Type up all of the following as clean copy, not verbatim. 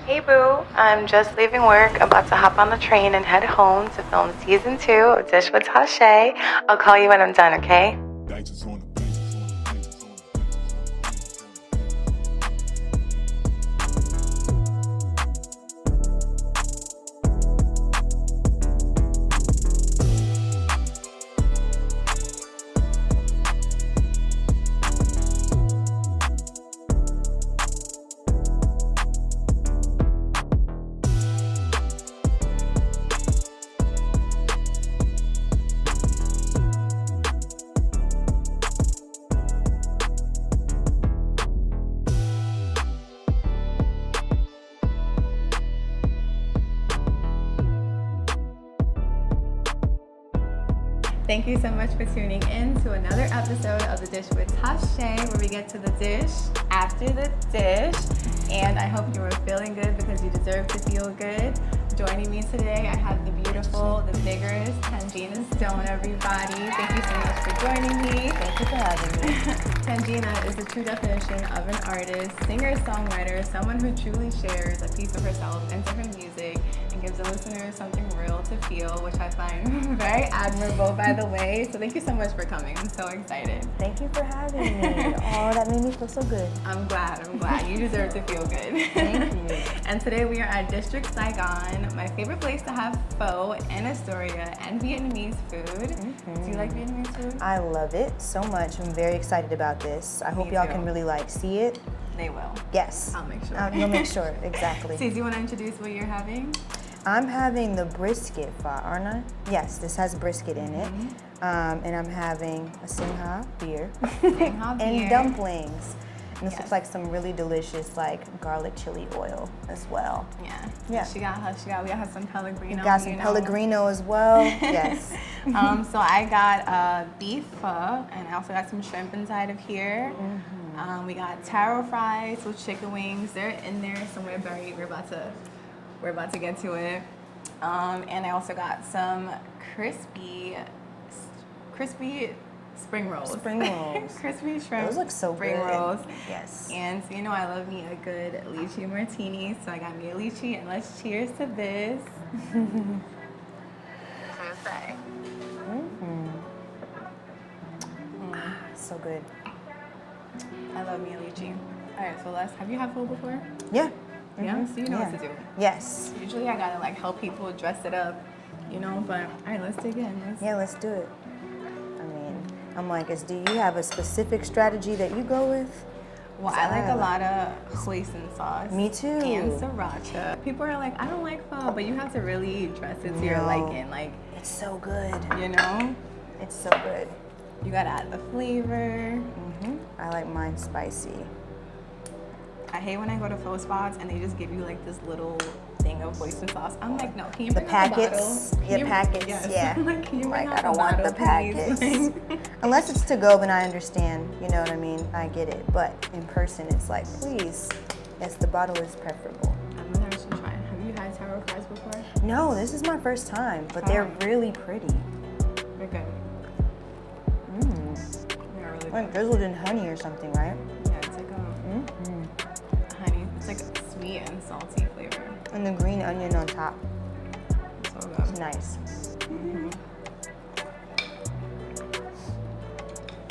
Hey boo, I'm just leaving work, about to hop on the train and head home to film season 2 of Dish with Tashaè. I'll call you when I'm done, okay? Thank you so much for tuning in to another episode of The Dish with Tashaè, where we get to the dish after the dish. And I hope you are feeling good because you deserve to feel good. Joining me today, I have the beautiful, the vigorous Tangina Stone, everybody. Thank you so much for joining me. Thank you for having me. Tangina is the true definition of an artist, singer, songwriter, someone who truly shares a piece of herself into her music and gives the listener something real to feel, which I find very admirable, by the way. So thank you so much for coming. I'm so excited. Thank you for having me. Oh, that made me feel so good. I'm glad. You deserve to feel good. Thank you. And today we are at District Saigon, my favorite place to have pho and Astoria and Vietnamese food. Do you like Vietnamese food? I love it so much. I'm very excited about this. I hope y'all can really see it. They will. Yes. I'll make sure. You'll make sure, exactly. So do you want to introduce what you're having? I'm having the brisket pho, aren't I? Yes, this has brisket in it. And I'm having a Singha beer. And dumplings. And this looks like some really delicious, like garlic chili oil as well. Yeah. Yeah. We got some Pellegrino. We got some Pellegrino as well. Yes. So I got beef pho, and I also got some shrimp inside of here. We got taro fries with chicken wings. They're in there somewhere buried. We're about to get to it. And I also got some crispy spring rolls. Spring rolls. Crispy shrimp. Those look so spring good. rolls. Yes. And so, I love me a good lychee martini. So I got me a lychee, and let's cheers to this. So good. I love me a lychee. All right, so have you had pho before? Yeah. Yeah, so you know what to do. Yes. Usually I gotta help people dress it up, but all right, let's dig in. Let's do it. I mean, I'm like, do you have a specific strategy that you go with? Well, I like a lot of hoisin sauce. Me too. And sriracha. People are like, I don't like pho, but you have to really dress it to your liking. It's so good. It's so good. You gotta add the flavor. I like mine spicy. I hate when I go to pho spots and they just give you this little thing of hoisin sauce. I'm like, no, can you bring the packets? The bottle? Packets, yes. yeah. Can you bring I don't want the packets. Unless it's to go, then I understand. You know what I mean? I get it. But in person, it's like, please. Yes, the bottle is preferable. I'm gonna actually try. Have you had taro fries before? No, this is my first time, but they're really pretty. They're good. They're really good. Drizzled in honey or something, right? Yeah, it's like honey. It's like a sweet and salty flavor. And the green onion on top. So good. It's nice.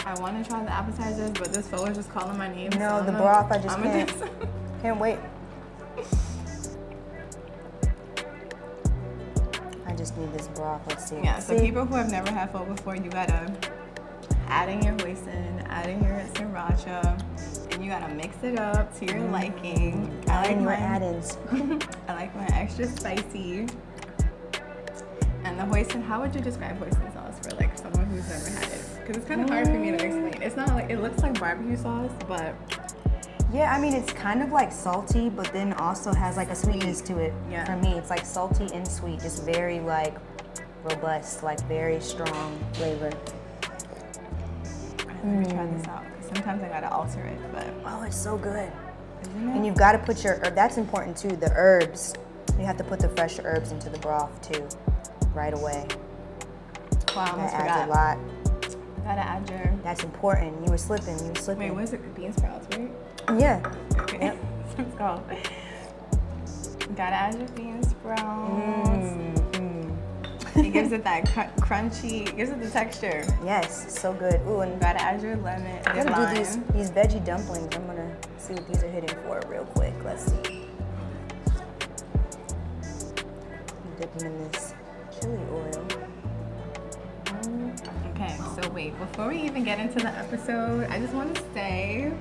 I want to try the appetizers, but this pho is just calling my name. No, so the broth, I just can't. Can't wait. I just need this broth. Let's see. Yeah, so people who have never had pho before, you gotta add in your hoisin, add in your sriracha, and you gotta mix it up to your liking. I like my add-ins. I like my extra spicy. And the hoisin, how would you describe hoisin sauce for someone who's never had it? Because it's kind of hard for me to explain. It's not it looks like barbecue sauce, but yeah, I mean it's kind of salty, but then also has a sweetness to it. Yeah. For me, it's salty and sweet, just very robust, very strong flavor. Let me try this out. Sometimes I gotta alter it, but oh, it's so good. Isn't it? And you've got to put that's important too. The herbs, you have to put the fresh herbs into the broth too, right away. Wow, I almost that forgot. adds a lot. Gotta add your. That's important. You were slipping. Wait, what is it? Bean sprouts, right? Yeah. Okay. Yep. Let's go. Gotta add your bean sprouts. It gives it that crunchy, it gives it the texture. Yes, so good. Ooh, and Gotta add your lemon. I'm gonna do these veggie dumplings. I'm gonna see what these are hitting for real quick. Let's see. Dip them in this chili oil. Okay, so wait, before we even get into the episode, I just want to say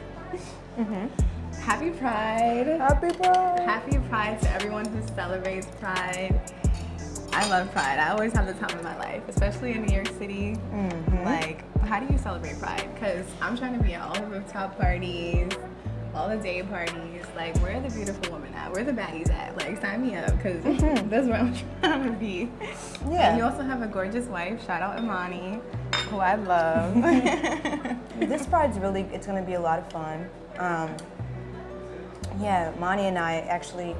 Happy Pride. Happy Pride. Happy Pride to everyone who celebrates Pride. I love Pride. I always have the time of my life, especially in New York City. Like, how do you celebrate Pride? Because I'm trying to be at all the rooftop parties, all the day parties. Like, where are the beautiful women at? Where are the baddies at? Like, sign me up, because that's where I'm trying to be. Yeah. And you also have a gorgeous wife. Shout out Imani, who I love. This Pride's really, it's gonna be a lot of fun. Yeah, Mani and I actually,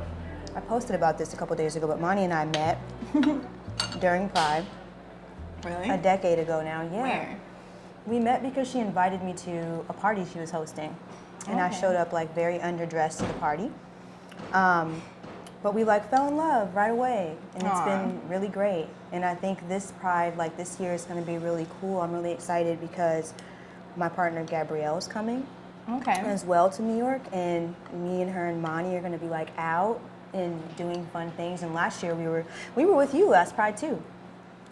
I posted about this a couple days ago, but Mani and I met during Pride. Really? A decade ago now, yeah. Where? We met because she invited me to a party she was hosting. And I showed up like very underdressed to the party. But we like fell in love right away. And it's been really great. And I think this Pride, like this year, is gonna be really cool. I'm really excited because my partner Gabrielle is coming as well to New York. And me and her and Mani are gonna be like out and doing fun things. And last year we were with you last Pride too.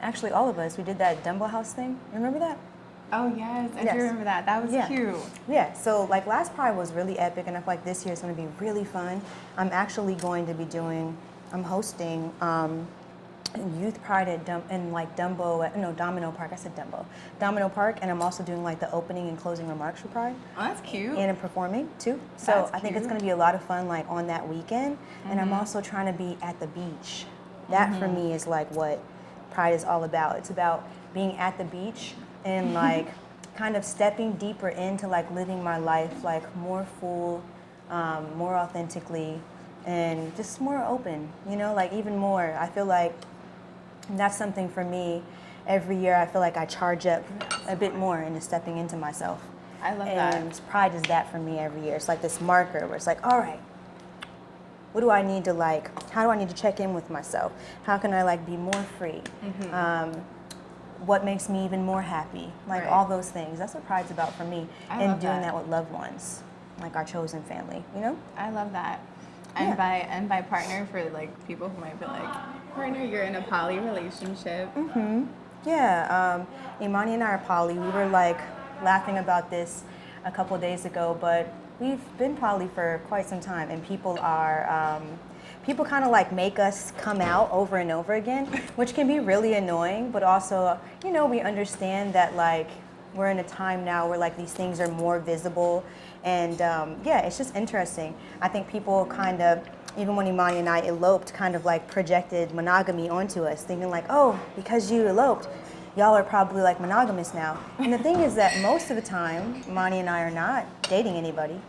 Actually, all of us. We did that Dumbo House thing. Remember that? Oh yes, I do remember that. That was cute. Yeah, so like last Pride was really epic, and I feel like this year is going to be really fun. I'm actually going to be I'm hosting Youth Pride at Domino Park. I said Dumbo. Domino Park, and I'm also doing like the opening and closing remarks for Pride. Oh, that's cute. And I'm performing too. So I think it's going to be a lot of fun like on that weekend. And I'm also trying to be at the beach. That for me is like what Pride is all about. It's about being at the beach and like kind of stepping deeper into like living my life like more full, more authentically, and just more open, you know, like even more. I feel like that's something for me. Every year I feel like I charge up a bit more into stepping into myself. I love that. And Pride is that for me every year. It's like this marker where it's like, all right, what do I need to like, how do I need to check in with myself? How can I like be more free? What makes me even more happy? Like all those things. That's what Pride's about for me. And doing that with loved ones, like our chosen family, you know? I love that. And by partner, for like people who might be like, partner, you're in a poly relationship. Yeah, Imani and I are poly. We were like laughing about this a couple days ago, but we've been poly for quite some time, and people kind of like make us come out over and over again, which can be really annoying, but also, you know, we understand that like we're in a time now where like these things are more visible, and yeah, it's just interesting. I think people kind of, even when Imani and I eloped, kind of like projected monogamy onto us, thinking like, oh, because you eloped, y'all are probably like monogamous now. And the thing is that most of the time, Imani and I are not dating anybody.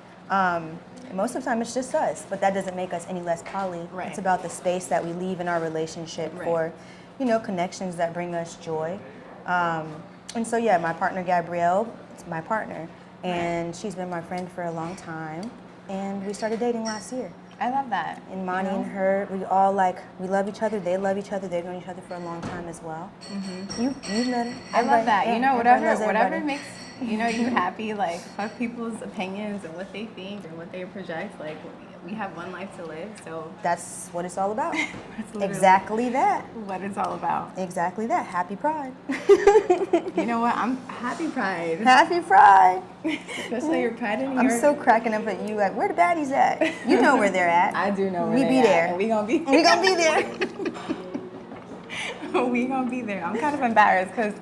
Most of the time it's just us, but that doesn't make us any less poly. It's about the space that we leave in our relationship for, you know, connections that bring us joy. And so yeah, my partner Gabrielle, it's my partner, and she's been my friend for a long time, and we started dating last year. I love that. And Mani and her, we all like, we love each other, they love each other, they've known each other for a long time as well. You've met her. I love that. Yeah, you know, whatever makes, you know, you happy, like, fuck people's opinions and what they think and what they project. Like, we have one life to live, so. That's what it's all about. That's exactly that. What it's all about. Exactly that. Happy Pride. You know what? I'm happy Pride. Happy Pride. Especially your Pride in New York. I'm so cracking up at you, like, where the baddies at? You know where they're at. I do know where we they're be at. there. And we gonna be there. We gonna be there. We gonna be there. I'm kind of embarrassed because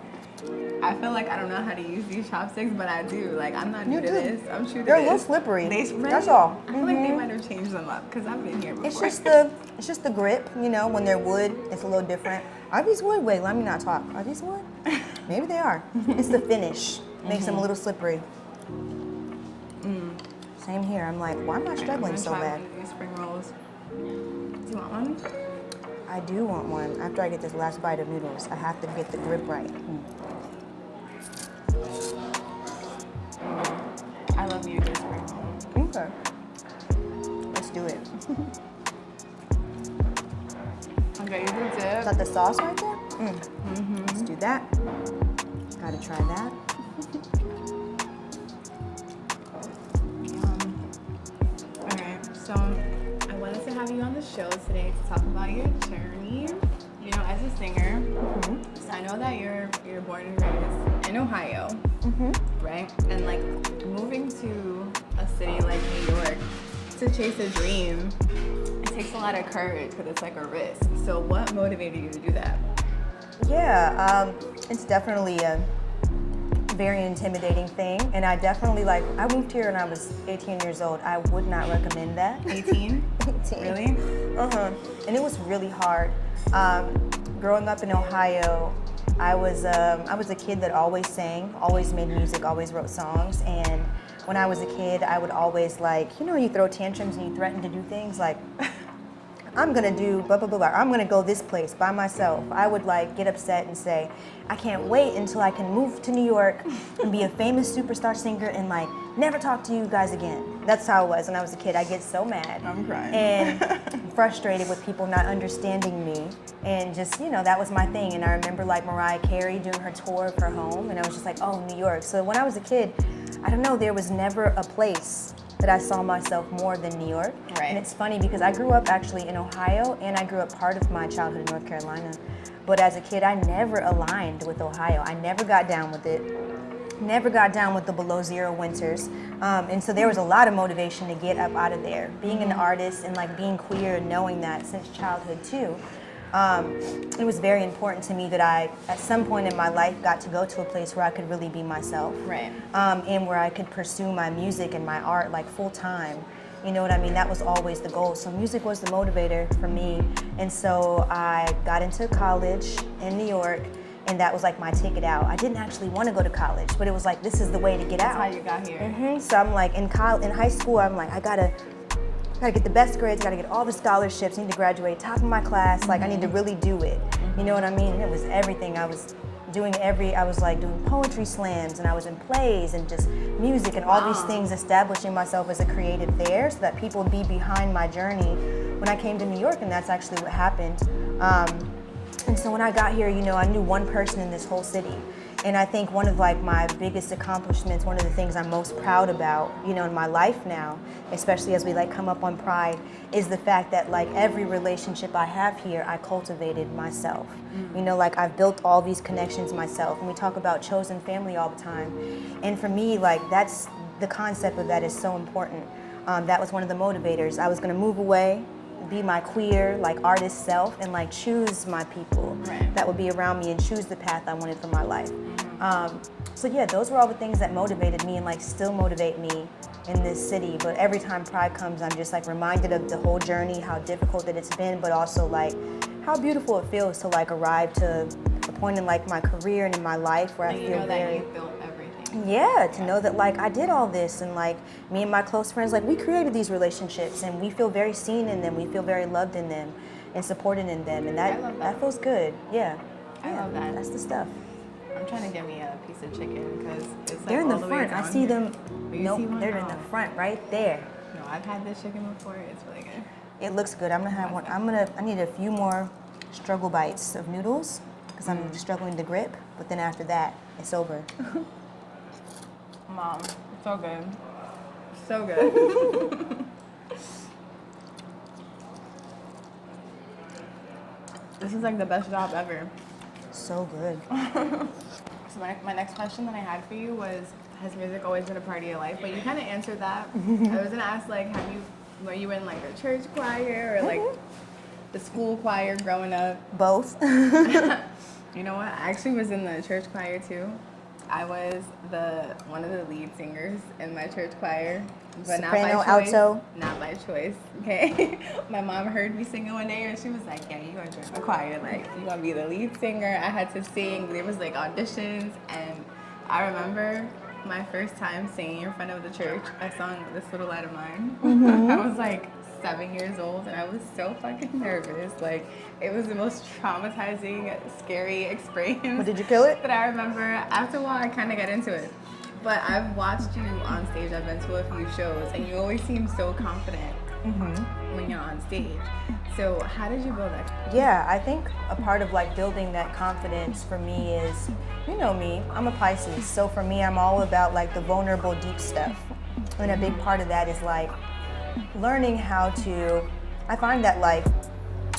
I feel like I don't know how to use these chopsticks, but I do. Like, I'm not new to this. I'm true to this. They're a little slippery. That's all. I feel like they might have changed them up because I've been here before. It's just the grip, you know. When they're wood, it's a little different. Are these wood? Wait, let me not talk. Are these wood? Maybe they are. It's the finish makes them a little slippery. Same here. I'm like, why am I struggling so bad? One of these spring rolls. Do you want one? I do want one. After I get this last bite of noodles, I have to get the grip right. I love you, this spring roll. Okay. Let's do it. Okay, you do Is dip. that the sauce right there? Let's do that. Gotta try that. Alright, so I wanted to have you on the show today to talk about your journey, you know, as a singer. So I know that you're born and raised in Ohio, right? And like moving to a city like New York to chase a dream, it takes a lot of courage because it's like a risk. So what motivated you to do that? Yeah, it's definitely a very intimidating thing, and I definitely I moved here when I was 18 years old. I would not recommend that. 18? 18. Really? And it was really hard. Growing up in Ohio, I was a kid that always sang, always made music, always wrote songs, and when I was a kid, I would always you throw tantrums and you threaten to do things like, I'm gonna do blah, blah, blah, blah. I'm gonna go this place by myself. I would get upset and say, I can't wait until I can move to New York and be a famous superstar singer and never talk to you guys again. That's how it was when I was a kid. I get so mad. I'm crying. And frustrated with people not understanding me. And just, that was my thing. And I remember Mariah Carey doing her tour of her home, and I was just like, oh, New York. So when I was a kid, I don't know, there was never a place that I saw myself more than New York. Right. And it's funny because I grew up actually in Ohio, and I grew up part of my childhood in North Carolina. But as a kid, I never aligned with Ohio. I never got down with it. Never got down with the below zero winters. And so there was a lot of motivation to get up out of there. Being an artist and being queer and knowing that since childhood too. It was very important to me that I, at some point in my life, got to go to a place where I could really be myself. Right. And where I could pursue my music and my art full time. You know what I mean? That was always the goal. So music was the motivator for me. And so I got into college in New York, and that was my ticket out. I didn't actually want to go to college, but it was this is the way to get out. That's how you got here. So I'm in high school, I'm I gotta get the best grades, gotta get all the scholarships, I need to graduate top of my class, I need to really do it. You know what I mean? And it was everything. I was doing doing poetry slams, and I was in plays and just music and all these things, establishing myself as a creative there so that people would be behind my journey when I came to New York, and that's actually what happened. And so when I got here, I knew one person in this whole city. And I think one of my biggest accomplishments, one of the things I'm most proud about, in my life now, especially as we come up on Pride, is the fact that every relationship I have here, I cultivated myself. I've built all these connections myself, and we talk about chosen family all the time. And for me, that's the concept of that is so important. That was one of the motivators. I was gonna move away, be my queer artist self, and choose my people that would be around me and choose the path I wanted for my life. So yeah, those were all the things that motivated me and still motivate me in this city. But every time Pride comes, I'm just reminded of the whole journey, how difficult that it's been, but also how beautiful it feels to arrive to a point in my career and in my life where I feel that very. You built everything. Yeah, to know that I did all this, and me and my close friends, we created these relationships, and we feel very seen in them, we feel very loved in them and supported in them, and that feels good. Yeah. I love that. That's the stuff. I'm trying to get me a piece of chicken because it's They're in all the way front. I down see here. them. You Nope, see one? they're in the front right there. No, I've had this chicken before. It's really good. It looks good. I'm gonna have one. I need a few more struggle bites of noodles because I'm struggling to grip, but then after that, it's over. Mom, so good. So good. This is the best job ever. So good. So my next question that I had for you was, has music always been a part of your life? But you kind of answered that. I was gonna ask were you in a church choir or the school choir growing up? Both. You know what? I actually was in the church choir too. I was one of the lead singers in my church choir, but Soprano, not by choice. alto? Not by choice. Okay. My mom heard me singing one day, and she was like, "Yeah, you gonna join the choir? You gonna be the lead singer?" I had to sing. There was auditions, and I remember my first time singing in front of the church. I sung "This Little Light of Mine." I was 7 years old, and I was so fucking nervous. It was the most traumatizing, scary experience. But did you kill it? But I remember after a while, I kind of got into it. But I've watched you on stage. I've been to a few shows, and you always seem so confident. when you're on stage. So how did you build that? Yeah, I think a part of like building that confidence for me is, you know me, I'm a Pisces. So for me, I'm all about like the vulnerable, deep stuff. And a big part of that is like learning how to, I find that like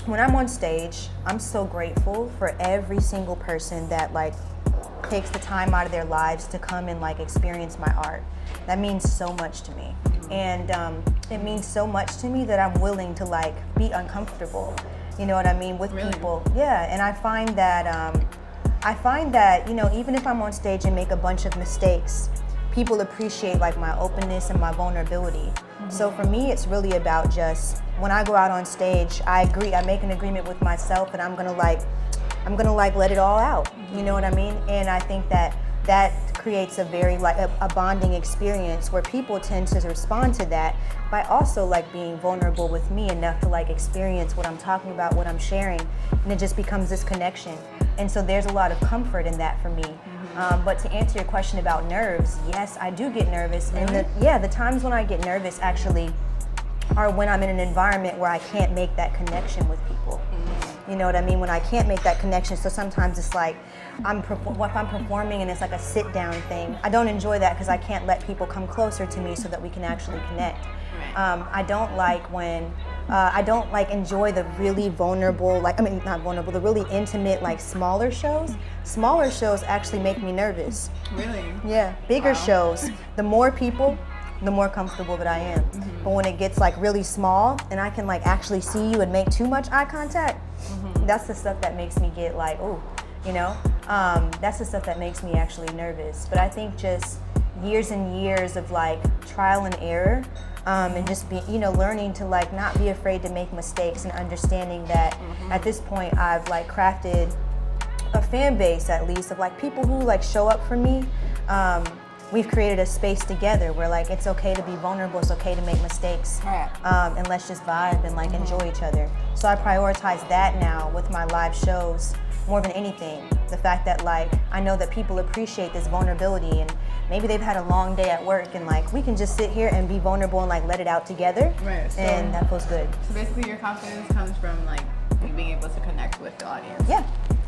when I'm on stage, I'm so grateful for every single person that like takes the time out of their lives to come and like experience my art. That means so much to me. And it means so much to me that I'm willing to like be uncomfortable, you know what I mean, with people. Yeah, and I find that, you know, even if I'm on stage and make a bunch of mistakes, people appreciate like my openness and my vulnerability. So for me, it's really about just, when I go out on stage, I make an agreement with myself and I'm gonna like let it all out, you know what I mean? And I think that creates a very like a bonding experience where people tend to respond to that by also like being vulnerable with me enough to like experience what I'm talking about, what I'm sharing, and it just becomes this connection. And so there's a lot of comfort in that for me. But to answer your question about nerves, yes, I do get nervous. And the times when I get nervous actually are when I'm in an environment where I can't make that connection with people. You know what I mean? When I can't make that connection, so sometimes it's like, if I'm performing and it's like a sit down thing, I don't enjoy that because I can't let people come closer to me so that we can actually connect. I don't like enjoy the really vulnerable, the really intimate, like smaller shows. Smaller shows actually make me nervous. Really? Yeah, bigger shows, the more people, the more comfortable that I am. But when it gets like really small and I can like actually see you and make too much eye contact, that's the stuff that makes me get like, ooh, you know? That's the stuff that makes me actually nervous. But I think just years and years of like trial and error, and just be, you know, learning to like not be afraid to make mistakes and understanding that at this point I've like crafted a fan base at least of like people who like show up for me. We've created a space together where like it's okay to be vulnerable, it's okay to make mistakes, and let's just vibe and like enjoy each other. So I prioritize that now with my live shows more than anything. The fact that like I know that people appreciate this vulnerability and maybe they've had a long day at work and like we can just sit here and be vulnerable and like let it out together, so, and that feels good. So basically your confidence comes from like you being able to connect with the audience. Yeah.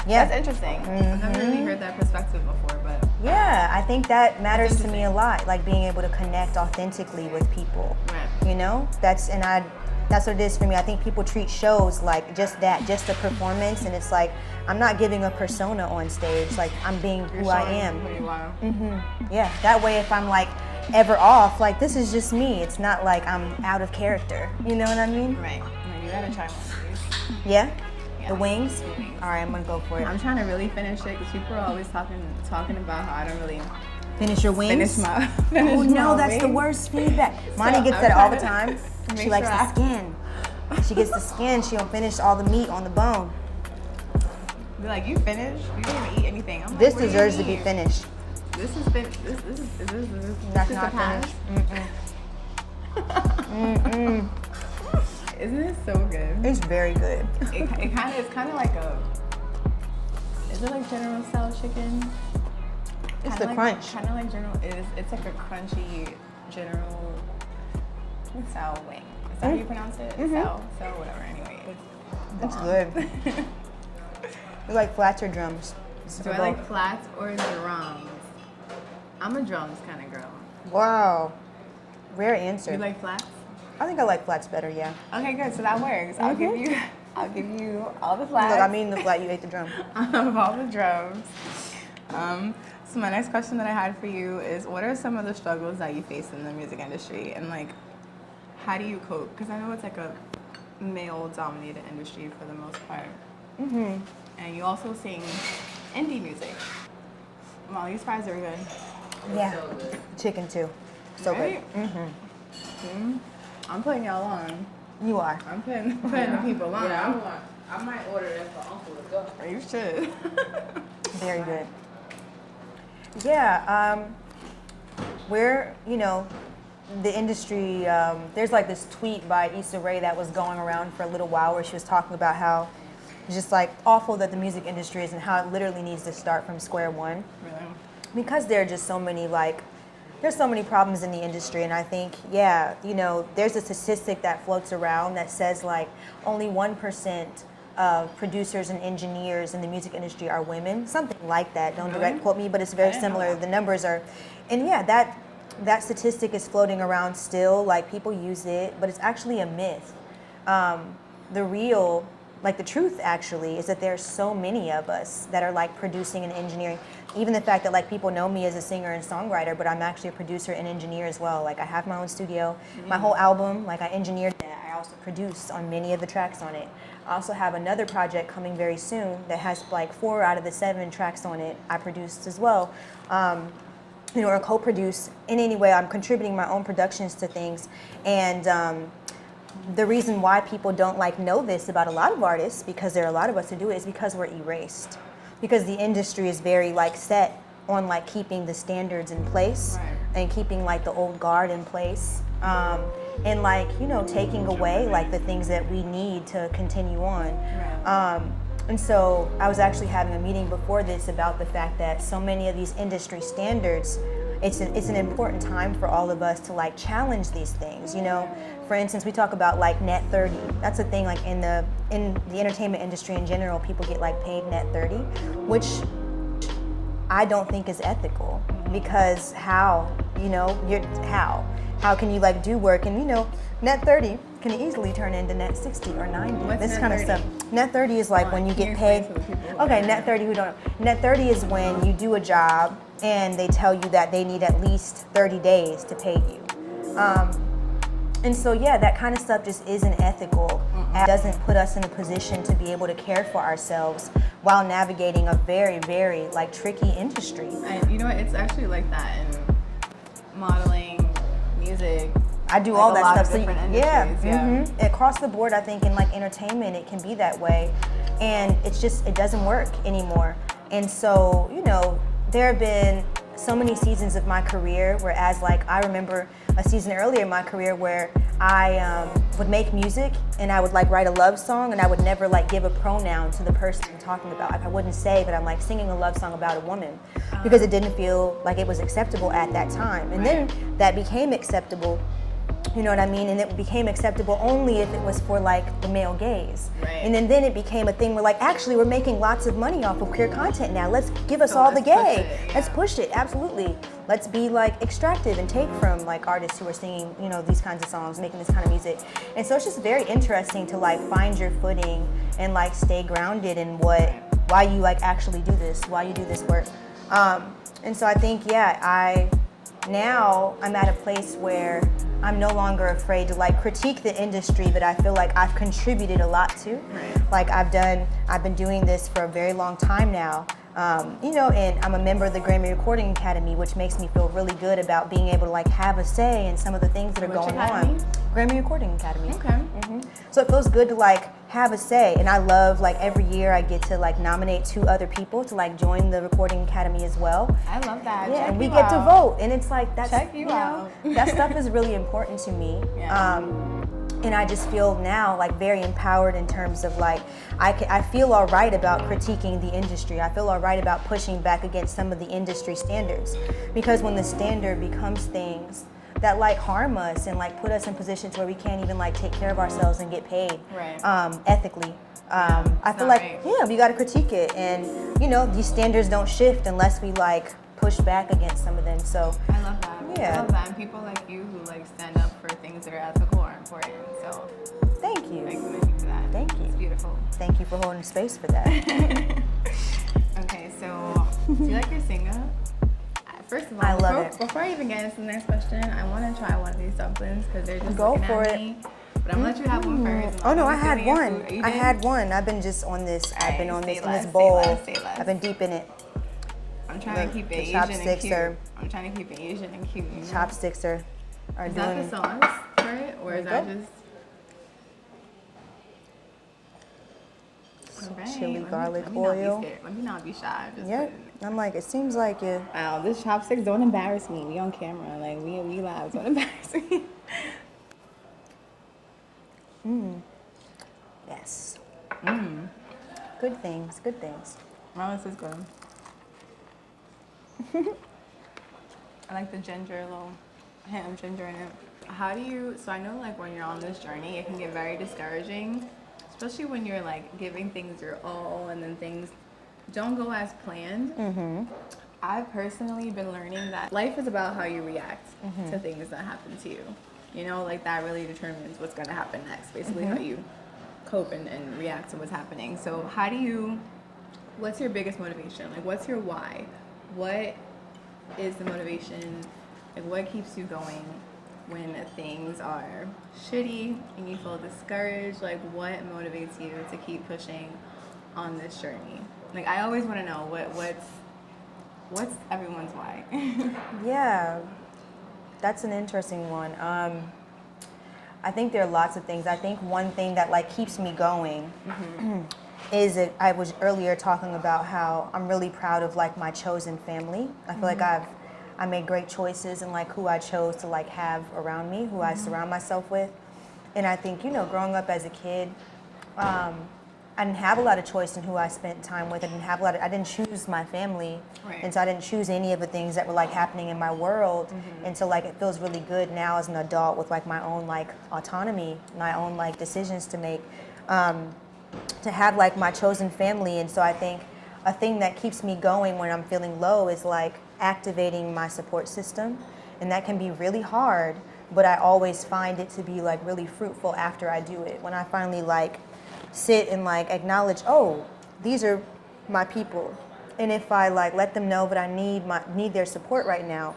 That's interesting. I've never really heard that perspective before, but yeah, I think that matters to me a lot, like being able to connect authentically with people. You know, that's what it is for me. I think people treat shows like just a performance, and it's like I'm not giving a persona on stage. Like I'm being who I am. Who you are. Yeah, that way if I'm like ever off, like this is just me. It's not like I'm out of character. You know what I mean? Right. You gotta try one of these. Yeah. The wings? All right, I'm gonna go for it. I'm trying to really finish it because people are always talking about how I don't really finish your wings. Finish oh no, my that's wings. the worst feedback. Monty gets that all the time. She likes the skin. She gets the skin. She don't finish all the meat on the bone. Be like, you finished? You didn't even eat anything. I'm this like, deserves to be finished. This has been. This is That's not finished. Isn't it so good? It's very good. It's kind of like a. Is it like General Tso chicken? It's the crunch. Kind of like General. It's like a crunchy General Tso wing. Is that how you pronounce it? So whatever. Anyway, it's good. You like flats or drums? Do I like flats or drums? I'm a drums kind of girl. Wow. Rare answer. You like flats? I think I like flats better, yeah. Okay, good. So that works. I'll give you all the flats. Look, I mean the flat, you ate the drum. Of all the drums. So my next question that I had for you is, what are some of the struggles that you face in the music industry, and like, how do you cope? Because I know it's like a male-dominated industry for the most part. And you also sing indie music. Molly's fries are good. Yeah. So good. Chicken too. So right? good. I'm putting y'all on. You are. I'm putting the people on. Yeah, I might order that for Uncle to go. You should. Very good. Yeah, we're, you know, the industry, there's like this tweet by Issa Rae that was going around for a little while where she was talking about how it's just like awful that the music industry is and how it literally needs to start from square one. Really? Because there are just so many like there's so many problems in the industry, and I think, yeah, you know, there's a statistic that floats around that says like only 1% of producers and engineers in the music industry are women, something like that. Don't direct quote me, but it's very similar. The numbers are, and yeah, that statistic is floating around still. Like people use it, but it's actually a myth. The real, like the truth actually, is that there's so many of us that are like producing and engineering. Even the fact that like people know me as a singer and songwriter, but I'm actually a producer and engineer as well. Like I have my own studio, my whole album, like I engineered that. I also produced on many of the tracks on it. I also have another project coming very soon that has like 4 out of the 7 tracks on it I produced as well. You know, or co-produce. In any way, I'm contributing my own productions to things. And the reason why people don't like know this about a lot of artists, because there are a lot of us who do it, is because we're erased. Because the industry is very like set on like keeping the standards in place and keeping like the old guard in place. And like, you know, taking away like the things that we need to continue on. And so I was actually having a meeting before this about the fact that so many of these industry standards, it's an important time for all of us to like challenge these things. You know, for instance, we talk about like net 30. That's a thing like in the entertainment industry in general, people get like paid net 30, which I don't think is ethical, because how, you know, how can you like do work and, you know, net 30 can easily turn into net 60 or 90. What's this net kind 30? Of stuff. Net 30 is like when you get paid. Okay, net 30 who don't know. Net 30 is when you do a job and they tell you that they need at least 30 days to pay you. And so yeah, that kind of stuff just isn't ethical. It doesn't put us in a position to be able to care for ourselves while navigating a very, very like tricky industry. And you know what, it's actually like that in modeling, music. I do like all that stuff. So yeah. Across the board, I think in like entertainment, it can be that way, and it doesn't work anymore. And so, you know, there have been so many seasons of my career where, as like I remember a season earlier in my career where I would make music and I would like write a love song and I would never like give a pronoun to the person I'm talking about. Like I wouldn't say that I'm like singing a love song about a woman because it didn't feel like it was acceptable at that time. And then that became acceptable. You know what I mean? And it became acceptable only if it was for like the male gaze. And then it became a thing where like, actually we're making lots of money off of queer content now. Let's give us all the gay. Let's push it, absolutely. Let's be like extractive and take from like artists who are singing, you know, these kinds of songs, making this kind of music. And so it's just very interesting to like find your footing and like stay grounded in why you like actually do this, why you do this work. And so I think, now I'm at a place where I'm no longer afraid to like critique the industry that I feel like I've contributed a lot to. Like I've been doing this for a very long time now. You know, and I'm a member of the Grammy Recording Academy, which makes me feel really good about being able to like have a say in some of the things that are going on. Grammy Recording Academy. Okay. So it feels good to like have a say, and I love like every year I get to like nominate 2 other people to like join the Recording Academy as well. I love that. Yeah, Check and we you get to out. vote, and it's like that's Check you out. that stuff is really important to me. And I just feel now like very empowered in terms of like I feel all right about critiquing the industry. I feel all right about pushing back against some of the industry standards, because when the standard becomes things that like harm us and like put us in positions where we can't even like take care of ourselves and get paid ethically. I feel like we got to critique it, and you know these standards don't shift unless we like push back against some of them. So I love that. Yeah. I love that. And people like you who like stand up for things that are ethical are important. So thank you. I commend you for that. Thank you. It's beautiful. Thank you for holding space for that. Okay, so do you like your singer? First of all, I love it. Before I even get into the next question, I want to try one of these dumplings because they're just Go looking for at it. me. But I'm gonna let you have one first. Oh no, I had one. I had one. I've been just on this. I've been on this in this bowl. Say less. I've been deep in it. I'm trying to keep it Asian and cute. I'm trying to keep it Asian and cute. You know? Chopsticks are Is doing. that the sauce for it, or is that just? Right. Chili garlic let oil. Let me not be shy. Just Yeah, put it I'm like, it seems like it. Wow, this chopsticks don't embarrass me. We on camera, like we live. Don't embarrass me. Yes. Good things. Good things. Wow, this is good. I like the ginger, a little hint of ginger in it. How do you, so I know like when you're on this journey, it can get very discouraging, especially when you're like giving things your all and then things don't go as planned. I've personally been learning that life is about how you react to things that happen to you. You know, like that really determines what's going to happen next, basically how you cope and react to what's happening. So how do you, what's your biggest motivation? Like what's your why? What is the motivation? Like what keeps you going when things are shitty and you feel discouraged? Like what motivates you to keep pushing on this journey? Like I always want to know what's everyone's why? Yeah, that's an interesting one. I think there are lots of things. I think one thing that like keeps me going is I was earlier talking about how I'm really proud of like my chosen family. I feel like I made great choices in like who I chose to like have around me, who I surround myself with. And I think, you know, growing up as a kid, I didn't have a lot of choice in who I spent time with. I didn't choose my family. Right. And so I didn't choose any of the things that were like happening in my world. And so like it feels really good now as an adult with like my own like autonomy, my own like decisions to make, to have like my chosen family. And so I think a thing that keeps me going when I'm feeling low is like activating my support system. And that can be really hard, but I always find it to be like really fruitful after I do it. When I finally like sit and like acknowledge, oh, these are my people, and if I like let them know that I need their support right now,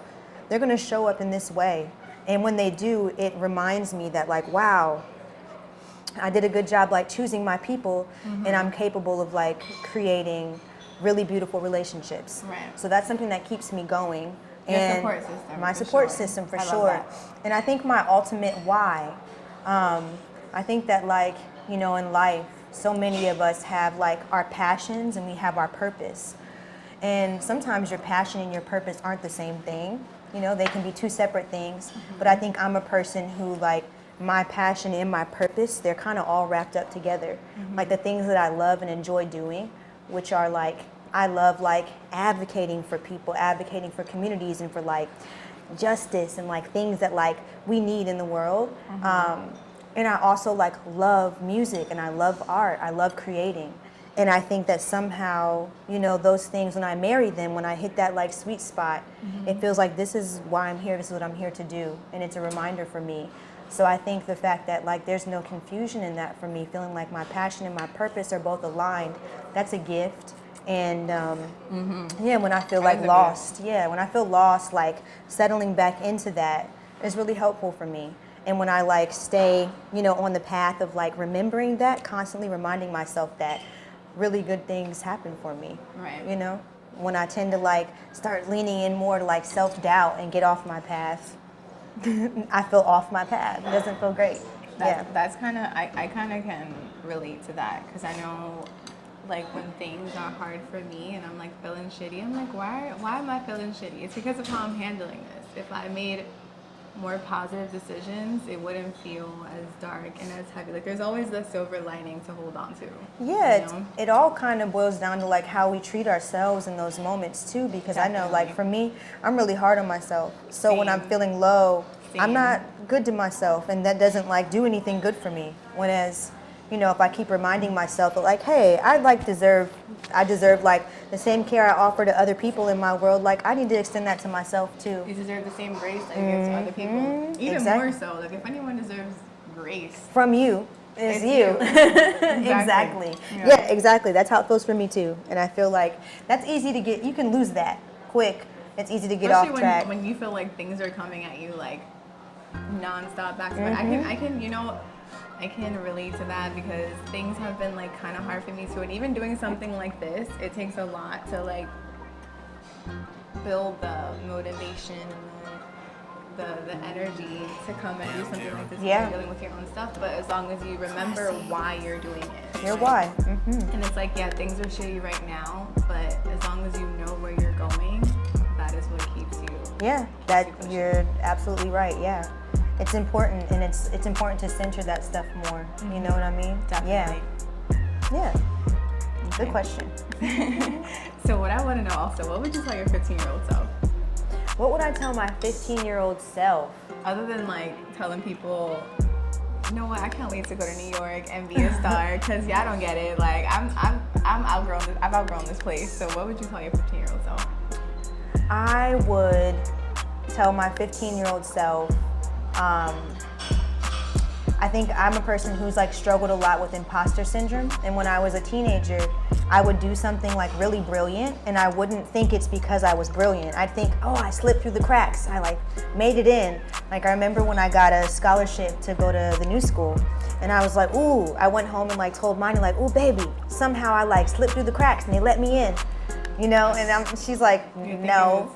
they're gonna show up in this way. And when they do, it reminds me that like, wow, I did a good job like choosing my people, and I'm capable of like creating really beautiful relationships. Right. So that's something that keeps me going. Your And support system, my for support sure. system for I love sure. that. And I think my ultimate why, I think that like, you know, in life, so many of us have like our passions and we have our purpose. And sometimes your passion and your purpose aren't the same thing. You know, they can be two separate things. But I think I'm a person who like my passion and my purpose, they're kind of all wrapped up together. Like the things that I love and enjoy doing, which are like, I love like advocating for people, advocating for communities and for like justice and like things that like we need in the world. And I also like love music and I love art. I love creating. And I think that somehow, you know, those things, when I marry them, when I hit that like sweet spot, it feels like this is why I'm here, this is what I'm here to do. And it's a reminder for me. So I think the fact that like there's no confusion in that for me, feeling like my passion and my purpose are both aligned, that's a gift. And yeah, when I feel like lost, when I feel lost, like settling back into that is really helpful for me. And when I like stay, you know, on the path of like remembering that, constantly reminding myself that really good things happen for me. Right. You know, when I tend to like start leaning in more to like self-doubt and get off my path, I feel off my path. It doesn't feel great. That's kind of, I kind of can relate to that, because I know like when things are hard for me and I'm like feeling shitty, I'm like, why am I feeling shitty? It's because of how I'm handling this. If I made more positive decisions, it wouldn't feel as dark and as heavy. Like there's always the silver lining to hold on to. Yeah, you know? it all kind of boils down to like how we treat ourselves in those moments too, because I know like for me, I'm really hard on myself. So when I'm feeling low, I'm not good to myself, and that doesn't like do anything good for me. Whereas, you know, if I keep reminding myself that like, hey, I deserve like the same care I offer to other people in my world, like I need to extend that to myself too. You deserve the same grace that you give to other people. Even more so. Like if anyone deserves grace From you, it's you. Exactly. Yeah, exactly. That's how it feels for me too. And I feel like that's easy to get, you can lose that quick. It's easy to get off track. When you feel like things are coming at you like nonstop back to back. I can relate to that, because things have been like kind of hard for me too. And even doing something like this, it takes a lot to like build the motivation and the energy to come and do something like this when you're dealing with your own stuff. But as long as you remember why you're doing it. Your why. And it's like, yeah, things are shitty right now, but as long as you know where you're going, that is what keeps you. Yeah, that you're absolutely right. Yeah. It's important, and it's important to center that stuff more. You know what I mean? Definitely. Yeah. Good question. So what I want to know also, what would you tell your 15-year-old self? What would I tell my 15-year-old self? Other than like telling people, you know what, I can't wait to go to New York and be a star, because y'all don't get it. Like I've outgrown this place. So what would you tell your 15-year-old self? I would tell my 15-year-old self, I think I'm a person who's like struggled a lot with imposter syndrome. And when I was a teenager, I would do something like really brilliant and I wouldn't think it's because I was brilliant. I'd think, oh, I slipped through the cracks. I like made it in. Like I remember when I got a scholarship to go to the new school and I was like, ooh, I went home and like told Monty like, ooh, baby, somehow I like slipped through the cracks and they let me in. You know, and she's like, no.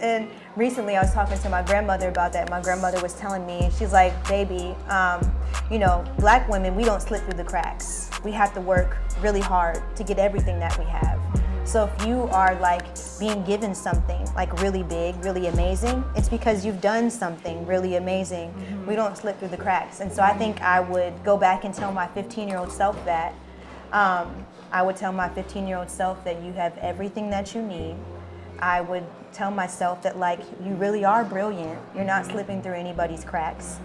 And recently I was talking to my grandmother about that. My grandmother was telling me, she's like, baby, you know, black women, we don't slip through the cracks. We have to work really hard to get everything that we have. So if you are like being given something like really big, really amazing, it's because you've done something really amazing. We don't slip through the cracks. And so I think I would go back and tell my 15-year-old self that. I would tell my 15-year-old self that you have everything that you need. I would tell myself that like you really are brilliant. You're not slipping through anybody's cracks.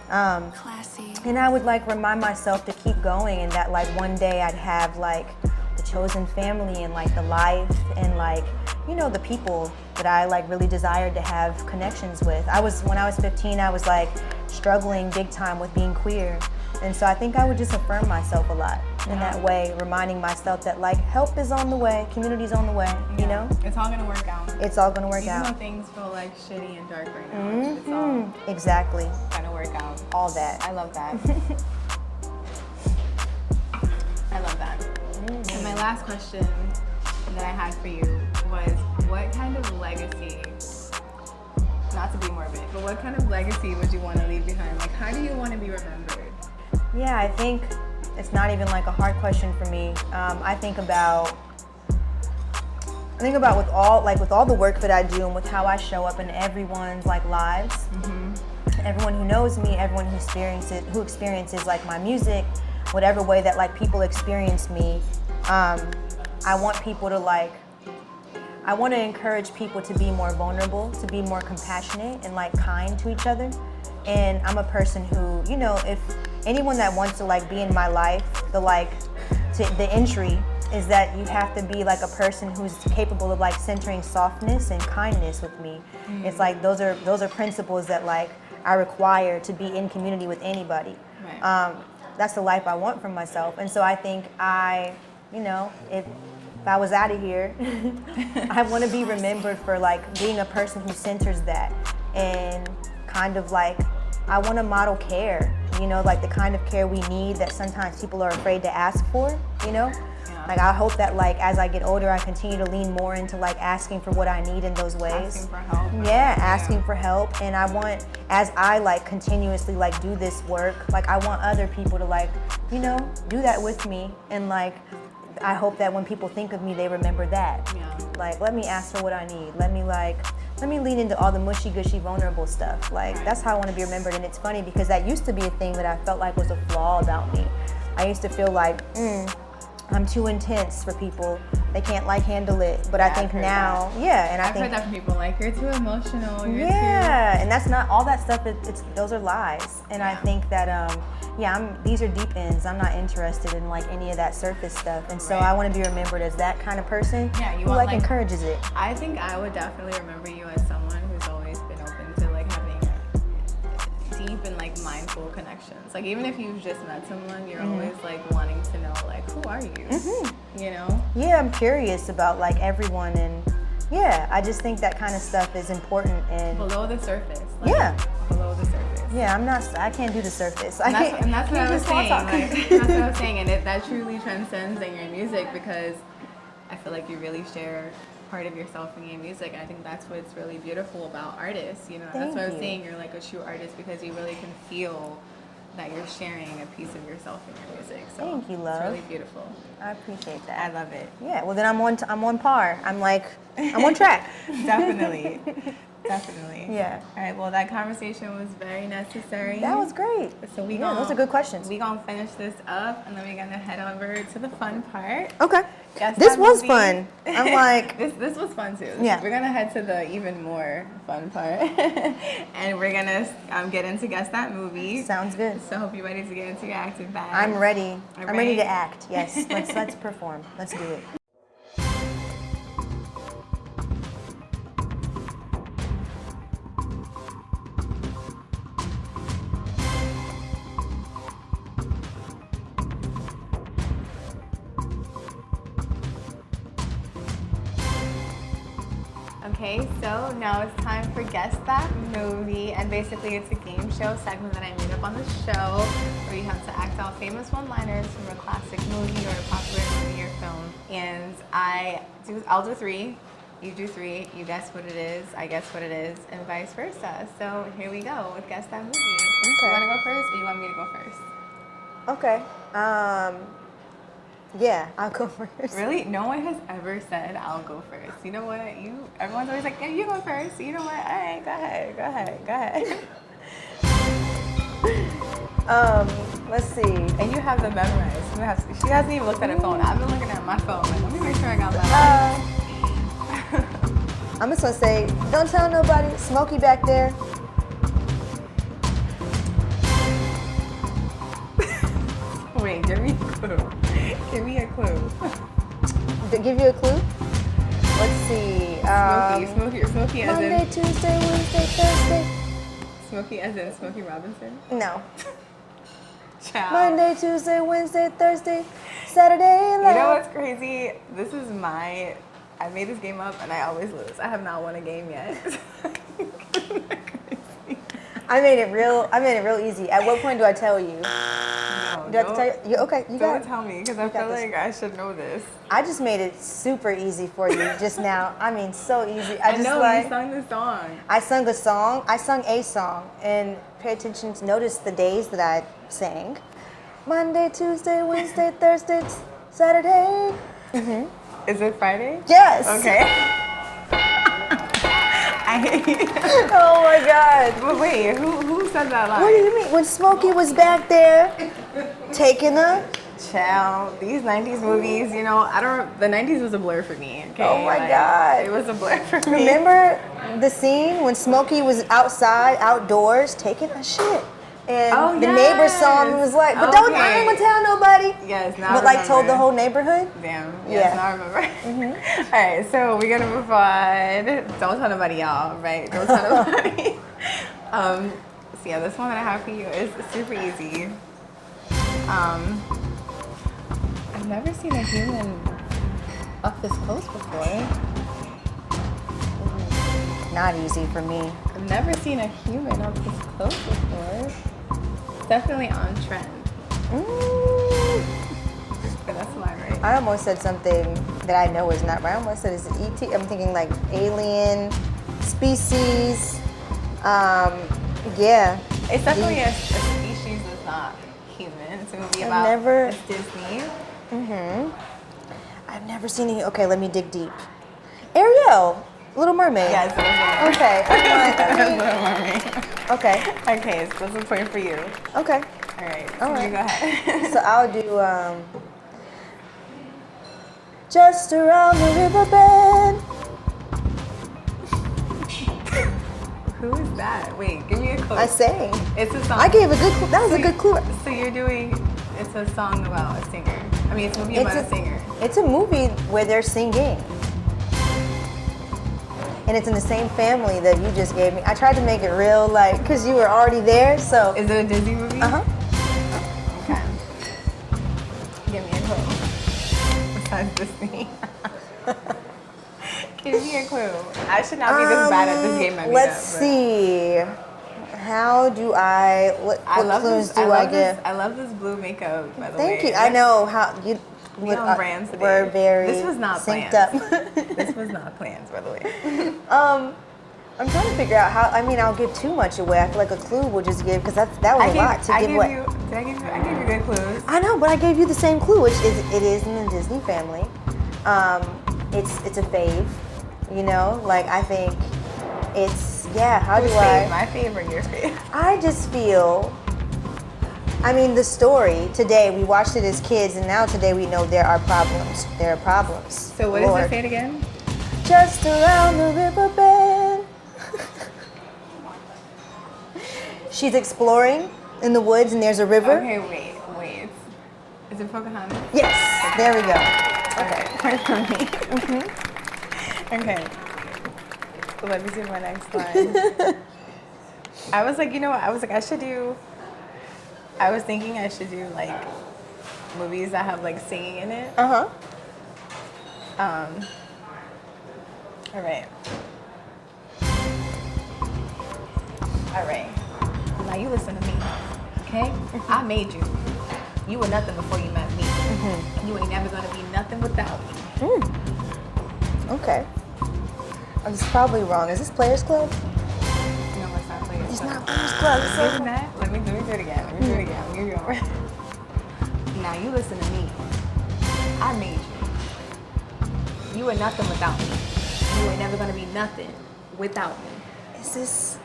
Classy. And I would like remind myself to keep going and that like one day I'd have like the chosen family and like the life and like, you know, the people that I like really desired to have connections with. When I was 15, I was like struggling big time with being queer. And so I think I would just affirm myself a lot in that way, reminding myself that like help is on the way, community's on the way, you know? It's all gonna work out. It's all gonna work out. Even though things feel like shitty and dark right now, it's all Exactly. gonna work out. All that. I love that. I love that. And my last question that I had for you was, what kind of legacy, not to be morbid, but what kind of legacy would you want to leave behind? Like, how do you want to be remembered? Yeah, I think it's not even like a hard question for me. I think about with all the work that I do and with how I show up in everyone's like lives. Everyone who knows me, everyone who experiences like my music, whatever way that like people experience me. I want people to like. I want to encourage people to be more vulnerable, to be more compassionate and like kind to each other. And I'm a person who, you know, if anyone that wants to like be in my life, the entry is that you have to be like a person who's capable of like centering softness and kindness with me. It's like those are principles that like I require to be in community with anybody. Right. That's the life I want for myself. And so I think if I was out of here, I want to be remembered for like being a person who centers that and kind of like I want to model care, you know, like the kind of care we need that sometimes people are afraid to ask for, you know? Yeah. Like I hope that like as I get older, I continue to lean more into like asking for what I need in those ways. Asking for help. Yeah, asking for help. And I want, as I like continuously like do this work, like I want other people to like, you know, do that with me. And like, I hope that when people think of me, they remember that. Yeah. Like, let me ask for what I need. Let me lean into all the mushy gushy vulnerable stuff. Like, that's how I want to be remembered. And it's funny because that used to be a thing that I felt like was a flaw about me. I used to feel like, I'm too intense for people. They can't like handle it. But I think now, and I've heard that from people, like, you're too emotional. And that's not, all that stuff, those are lies. And I think that, these are deep ends. I'm not interested in like any of that surface stuff. And so I want to be remembered as that kind of person who like encourages it. I think I would definitely remember you as someone who's always been open to like having deep and like mindful connections. Like even if you've just met someone, you're always like wanting to know like, who are you? You know? Yeah, I'm curious about like everyone, and I just think that kind of stuff is important and below the surface. Like, below the surface. Yeah, I can't do the surface. And that's what I was saying. Like, that's what I was saying, and that truly transcends in your music because I feel like you really share part of yourself in your music. And I think that's what's really beautiful about artists. You know, that's what I was saying. You're like a true artist because you really can feel that you're sharing a piece of yourself in your music. So thank you, love. It's really beautiful. I appreciate that. I love it. Yeah. Well, then I'm on par. I'm on track. Definitely. Definitely. Yeah. All right. Well, that conversation was very necessary. That was great. So those are good questions. We gonna finish this up, and then we're gonna head over to the fun part. Okay. Guess This that was movie. fun. I'm like, this was fun too. Yeah. We're gonna head to the even more fun part, and we're gonna get into guess that movie. sounds good. So hope you're ready to get into your acting bag. I'm ready. All I'm ready to right. act. Yes. Let's perform. Let's do it. Okay, so now it's time for Guess That Movie, and basically it's a game show segment that I made up on the show where you have to act out famous one-liners from a classic movie or a popular movie or film. And I'll do 3, you do 3, you guess what it is, I guess what it is, and vice versa. So here we go with Guess That Movie. Okay. You want to go first, or you want me to go first? Okay. Yeah, I'll go first. Really? No one has ever said I'll go first. You know what? Everyone's always like, yeah, you go first. You know what? All right, go ahead. Let's see. And you have them memorized. She hasn't even looked at her phone. I've been looking at my phone. Like, let me make sure I got that. I'm just gonna say, don't tell nobody. Smokey back there. Wait, give me a clue. Give me a clue. Give you a clue? Let's see. Smokey as Monday, in Tuesday, Wednesday, Thursday. Smokey as in Smokey Robinson. No. Ciao. Monday, Tuesday, Wednesday, Thursday, Saturday. You know what's crazy? I made this game up and I always lose. I have not won a game yet. I made it real easy. At what point do I tell you? No, Do I have to tell you? Okay, you got don't it. tell me because I You got feel this. like I should know this. I just made it super easy for you just now. I mean, so easy. I know you sung the song. I sung a song. I sung a song, and pay attention to notice the days that I sang. Monday, Tuesday, Wednesday, Thursday, Saturday. Is it Friday? Yes. Okay. Oh my God. But wait, who said that line? What do you mean? When Smokey was back there taking a. Child, these 90s movies, the 90s was a blur for me, okay? Oh my God. It was a blur for me. Remember the scene when Smokey was outdoors, taking a shit? And the neighbor saw him and was like, but don't, I ain't gonna tell nobody. Yes, now But like told the whole neighborhood? Damn, yes, now I remember. All right, so we're gonna move on. Don't tell nobody, y'all, right? Don't tell nobody. So yeah, this one that I have for you is super easy. I've never seen a human up this close before. Not easy for me. I've never seen a human up this close before. Definitely on trend. But that's mine, right? I almost said something that I know is not right. I almost said it's an ET. I'm thinking like alien species. Yeah. It's definitely a species that's not human. It's a movie about it's Disney. I've never seen it. Okay, let me dig deep. Ariel, Little Mermaid. Yes, it was Little Mermaid. Okay. Little Mermaid. Okay. Okay, so that's a point for you. Okay. All right, so All right. you go ahead. So I'll do just around the river bend. Who is that? Wait, give me a clue. I sang. It's a song. I gave a good clue. That was a good clue. So you're doing, it's a song about a singer. I mean, it's a movie about a singer. It's a movie where they're singing. And it's in the same family that you just gave me. I tried to make it real, like, because you were already there, so. Is it a Disney movie? Uh-huh. Okay. Give me a clue. Besides Disney. Give me a clue. I should not be this bad at this game. Let's see. How do what clues do I give? I love this blue makeup, by the way. Thank you. I know how you. We on brands today. We're very This was not synced planned. up. This was not planned, by the way. I'm trying to figure out how. I mean, I'll give too much away. I feel like a clue will just give because that was a lot to give away. I gave you good clues. I know, but I gave you the same clue, which is it is in the Disney family. It's a fave, like I think it's Yeah, how do Who's I? My favorite, your favorite. I just feel, I mean, the story today, we watched it as kids, and now today we know there are problems. There are problems. So what does it say it again? Just around the river bend. She's exploring in the woods, and there's a river. Okay, wait. Is it Pocahontas? Yes, there we go. Okay. Okay. So let me see my next line. I was like, you know what? I was like, I was thinking I should do like movies that have like singing in it. Uh-huh. All right. All right. Now you listen to me, okay? I made you. You were nothing before you met me. And you ain't never gonna be nothing without me. Okay. I was probably wrong. Is this Players Club? No, it's not Players It's Club. not Players Club. It's Isn't that? Let me do it again. Let me do it again. Let me do it over. Now you listen to me. I made you. You were nothing without me. You ain't never gonna be nothing without me. Is this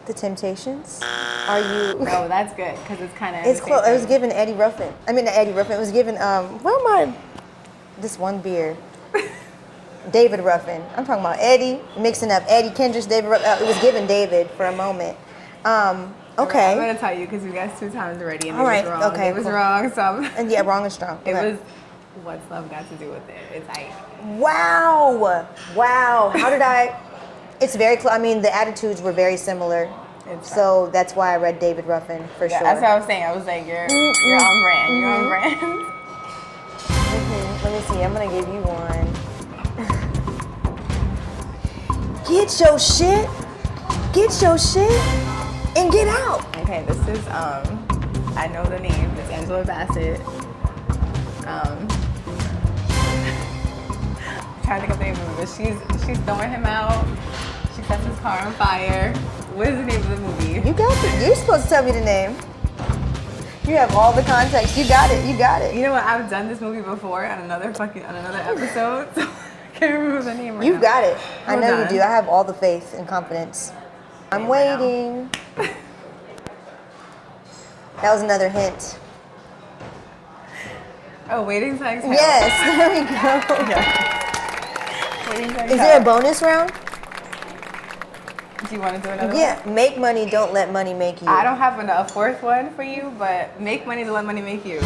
The Temptations? Are you? No, that's good because it's kind of. It's close. It was given Eddie Ruffin. I mean, not Eddie Ruffin. It was given, where am I? This one beer. David Ruffin. I'm talking about Eddie, mixing up Eddie Kendricks, David Ruffin. It was given David for a moment. Okay. I'm gonna tell you because we got 2 times already and All it right, was wrong. okay, It was cool. wrong, so And yeah, wrong and strong. it Okay. was. What's love got to do with it? It's like Wow. Wow. How did I? It's very close. I mean, the attitudes were very similar. It's So that's why I read David Ruffin for yeah, sure. that's what I was saying. I was like, you're on brand. You're on brand. Let me see. I'm gonna give you one. Get your shit. Get your shit and get out. Okay, this is I know the name. It's Angela Bassett. I'm trying to think of the name of it, but she's throwing him out. She sets his car on fire. What is the name of the movie? You got it. You're supposed to tell me the name. You have all the context. You got it. You got it. You know what? I've done this movie before on another episode, so I can't remember the name right You now. got it. I Hold know on. you do. I have all the faith and confidence. I'm Right now. waiting. That was another hint. Oh, Waiting to Exhale. Yes, there we go. Waiting to Is Exhale. there a bonus round? Do you want to do another one? Yeah. Make money, don't let money make you. I don't have a 4th one for you, but make money to let money make you.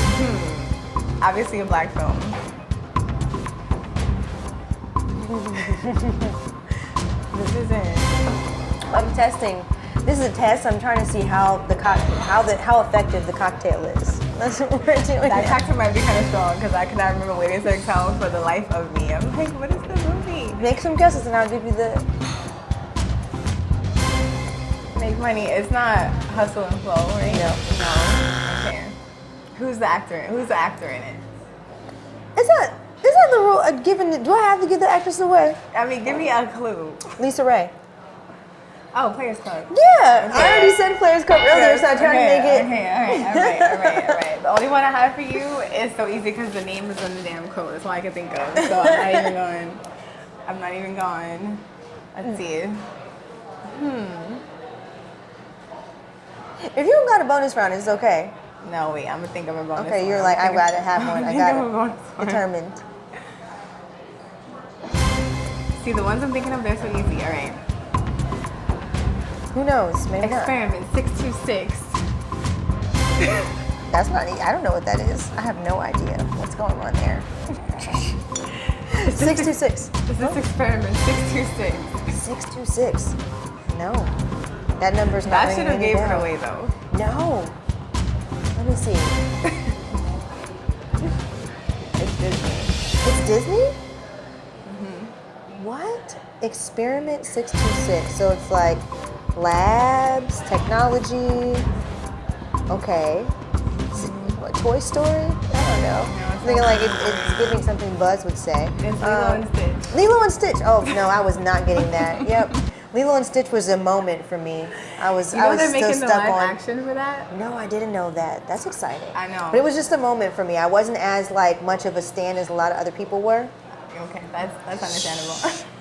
Obviously a black film. This is it. I'm testing. This is a test. I'm trying to see how effective the cocktail is. That's what we're doing. That now. cocktail might be kind of strong because I cannot remember Waiting to Exhale for the life of me. I'm like, what is the movie? Make some guesses and I'll give you the. Make money. It's not Hustle and Flow, right? No. Okay. Who's the actor? Who's the actor in it? Is that the rule? Do I have to give the actress away? I mean, give me a clue. Lisa Ray. Oh, Players Club. Yeah, I Okay. already said Players Club earlier, so I tried to make it. Okay, all right. The only one I have for you is so easy because the name is in the damn code. That's all I can think of. So I'm not even going. Let's see. If you don't got a bonus round, it's okay. No, wait. I'm gonna think of a bonus. Okay, one. you're I'm like, I thinking- gotta have one. I I'm got thinking of a it. bonus one. Determined. See, the ones I'm thinking of, they're so easy. All right. Who knows? Maybe not. Experiment 626. That's not. I don't know what that is. I have no idea what's going on there. 626. This is experiment 626. 626. No, that number's not. That should have ringing gave any it bell. away though. No. Let me see. It's Disney. It's Disney? What? Experiment 626. So it's like labs, technology. Okay. What, Toy Story? I don't know. I'm thinking like it's giving something Buzz would say. It's Lilo and Stitch. Lilo and Stitch. Oh no, I was not getting that. Yep. Lilo and Stitch was a moment for me. I was You know they're still making the stuck live on. action for that? No, I didn't know that. That's exciting. I know. But it was just a moment for me. I wasn't as like much of a stan as a lot of other people were. Okay, that's understandable.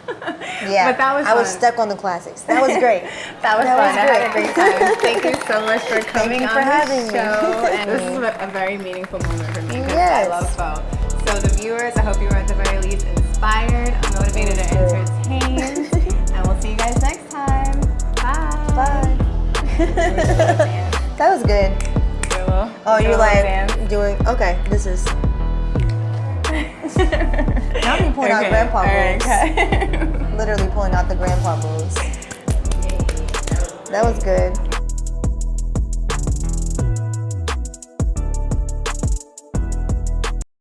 Yeah, But that was I was fun. stuck on the classics. That was great. That was fun. I had a great time. Thank you so much for coming you for on having the me. show. And this is a very meaningful moment for me because Yes. I love pho. So the viewers, I hope you were at the very least inspired, motivated, and entertained. And we'll see you guys next time. Bye. Bye. That was good. Oh, you're like doing, okay, this is. Now I'm pulling out grandpa moves. Okay. Literally pulling out the grandpa moves. That was good.